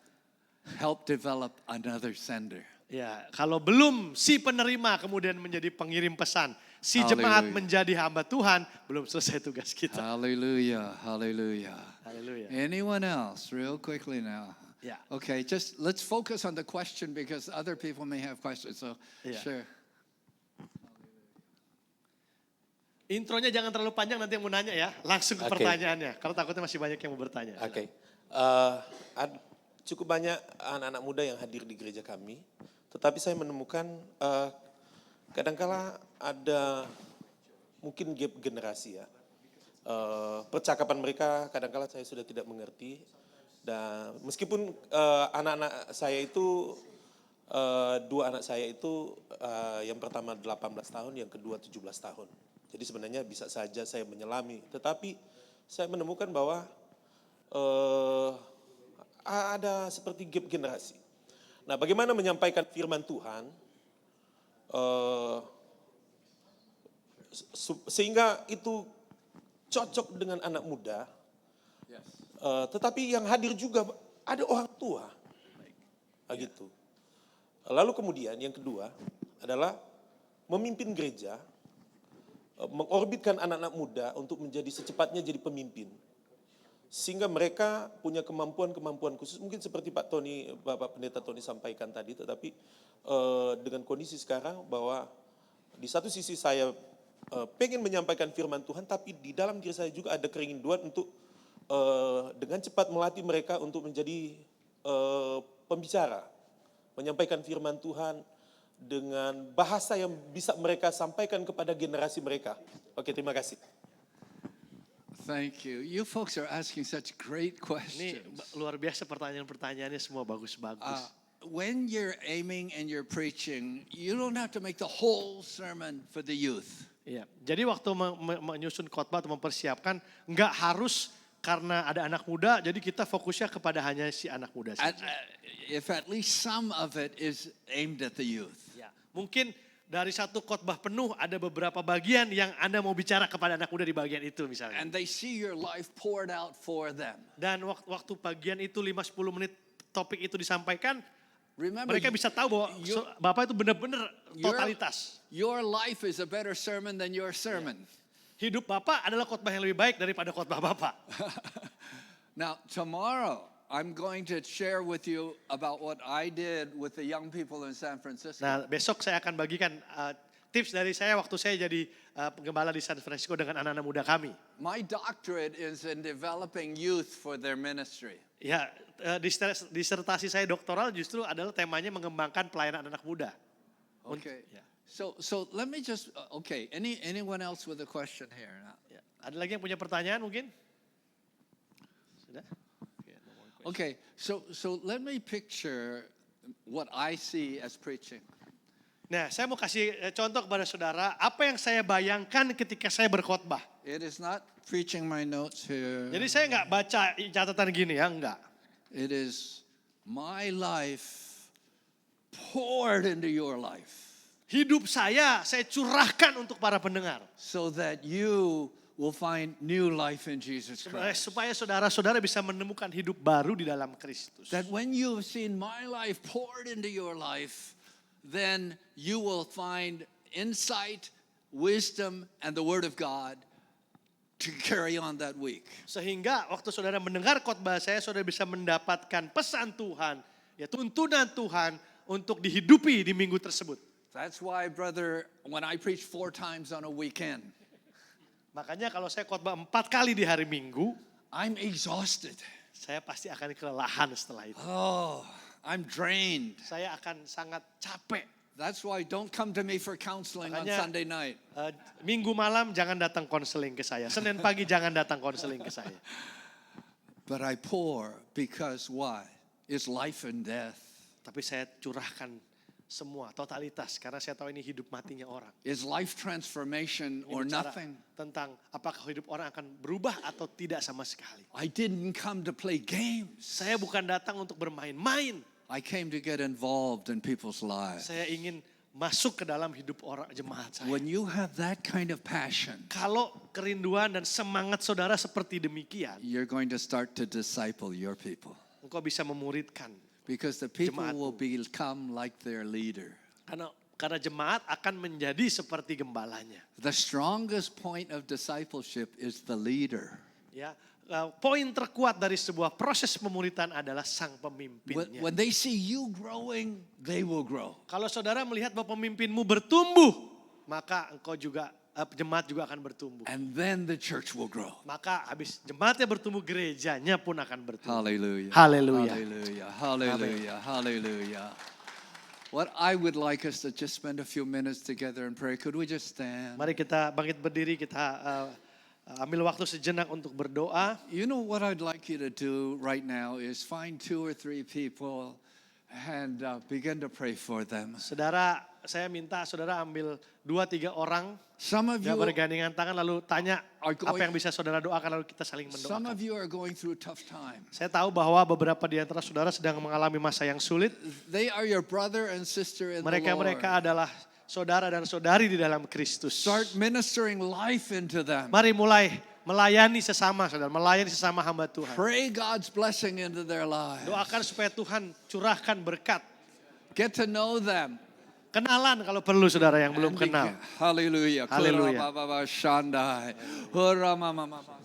helped develop another sender. Ya, kalau belum si penerima kemudian menjadi pengirim pesan, si jemaat Hallelujah. menjadi hamba Tuhan, belum selesai tugas kita. Hallelujah, hallelujah. Haleluya. Anyone else, real quickly now? Yeah. Okay, just let's focus on the question because other people may have questions. So, Yeah. sure. Intronya jangan terlalu panjang, nanti yang mau nanya ya, langsung ke Oke. pertanyaannya. Kalau takutnya masih banyak yang mau bertanya. Oke. Cukup banyak anak-anak muda yang hadir di gereja kami, tetapi saya menemukan kadangkala ada mungkin gap generasi ya. Percakapan mereka kadangkala saya sudah tidak mengerti. Dan meskipun anak-anak saya itu, dua anak saya itu yang pertama 18 tahun, yang kedua 17 tahun. Jadi sebenarnya bisa saja saya menyelami, tetapi saya menemukan bahwa ada seperti gap generasi. Nah, bagaimana menyampaikan firman Tuhan sehingga itu cocok dengan anak muda, tetapi yang hadir juga ada orang tua, gitu. Lalu kemudian yang kedua adalah memimpin gereja, mengorbitkan anak-anak muda untuk menjadi secepatnya jadi pemimpin. Sehingga mereka punya kemampuan-kemampuan khusus, mungkin seperti Pak Tony, Bapak Pendeta Tony sampaikan tadi, tetapi dengan kondisi sekarang bahwa di satu sisi saya pengen menyampaikan firman Tuhan, tapi di dalam diri saya juga ada kerinduan untuk dengan cepat melatih mereka untuk menjadi pembicara, menyampaikan firman Tuhan dengan bahasa yang bisa mereka sampaikan kepada generasi mereka. Oke, terima kasih. Thank you. You folks are asking such great Ini questions. luar biasa pertanyaan-pertanyaannya, semua bagus-bagus. When you're aiming and you're preaching, you don't have to make the whole sermon for the youth. Iya. Jadi waktu menyusun khotbah atau mempersiapkan, nggak harus karena ada anak muda, jadi kita fokusnya kepada hanya si anak muda At, saja. if at least some of it is aimed at the youth. Ya. Mungkin dari satu khotbah penuh ada beberapa bagian yang Anda mau bicara kepada anak muda di bagian itu misalnya. And they see your life poured out for them. Dan waktu bagian itu 5-10 menit topik itu disampaikan, Remember, mereka bisa tahu bahwa Bapak itu benar-benar totalitas. your life is a better sermon than your sermon. Hidup Bapak adalah khotbah yang lebih baik daripada khotbah Bapak. Now, tomorrow, I'm going to share with you about what I did with the young people in San Francisco. Nah, besok saya akan bagikan tips dari saya waktu saya jadi penggembala di San Francisco dengan anak-anak muda kami. My doctorate is in developing youth for their ministry. Ya, disertasi saya doktoral justru adalah temanya mengembangkan pelayanan anak muda. Okay. Ya. So let me just, okay, anyone else with a question here? Ya. Ada lagi yang punya pertanyaan mungkin? Sudah? Okay, so let me picture what I see as preaching. Nah, saya mau kasih contoh kepada saudara, apa yang saya bayangkan ketika saya berkhotbah. It is not preaching my notes here. Jadi saya nggak baca catatan gini ya, enggak. It is my life poured into your life Hidup saya curahkan untuk para pendengar. so that you will find new life in Jesus Christ. Supaya saudara-saudara bisa menemukan hidup baru di dalam Kristus. That when you've seen my life poured into your life, then you will find insight, wisdom, and the Word of God to carry on that week. Sehingga waktu saudara mendengar khotbah saya, saudara bisa mendapatkan pesan Tuhan, ya tuntunan Tuhan untuk dihidupi di minggu tersebut. That's why, brother, when I preach 4 times on a weekend, Makanya kalau saya khotbah 4 kali di hari Minggu, I'm exhausted. saya pasti akan kelelahan setelah itu. Oh, I'm drained. Saya akan sangat capek. That's why don't come to me for counseling on Makanya, Sunday night. Minggu malam jangan datang konseling ke saya. Senin pagi jangan datang konseling ke saya. But I pour because why? It's life and death. Tapi saya curahkan semua, totalitas. Karena saya tahu ini hidup matinya orang. Is life transformation Ini or bicara nothing? tentang apakah hidup orang akan berubah atau tidak sama sekali. I didn't come to play games. Saya bukan datang untuk bermain-main. I came to get involved in people's lives. Saya ingin masuk ke dalam hidup orang jemaat saya. When you have that kind of passion, Kalau kerinduan dan semangat saudara seperti demikian, you're going to start to disciple your people. engkau bisa memuridkan. Because the people Jemaatmu. will become like their leader. Karena jemaat akan menjadi seperti gembalanya. The strongest point of discipleship is the leader. Ya, poin terkuat dari sebuah proses pemuridan adalah sang pemimpinnya. When they see you growing, they will grow. Kalau saudara melihat bahwa pemimpinmu bertumbuh, maka engkau juga jemaat juga akan bertumbuh. And then the church will grow. Maka habis jemaatnya bertumbuh, gerejanya pun akan bertumbuh. Hallelujah. Haleluya. Hallelujah. Hallelujah. Hallelujah. What I would like us to just spend a few minutes together and pray. Could we just stand? Mari kita bangkit berdiri, kita ambil waktu sejenak untuk berdoa. You know what I'd like you to do right now is find 2 or 3 people and begin to pray for them. Saudara, saya minta saudara ambil 2-3 orang Some of yang you, bergandengan tangan lalu tanya are apa going- yang bisa saudara doakan lalu kita saling some mendoakan. of you are going through a tough time. Saya tahu bahwa beberapa di antara saudara sedang mengalami masa yang sulit. They are your brother and sister in the Lord. Mereka adalah saudara dan saudari di dalam Kristus. Start ministering life into them. Mari mulai melayani sesama saudara, melayani sesama hamba Tuhan. Pray God's blessing into their lives. Doakan supaya Tuhan curahkan berkat. Get to know them. Kenalan kalau perlu saudara yang belum kenal. Hallelujah. Hallelujah. Kura ba ba ba shandai. Hura ma ma ma ma.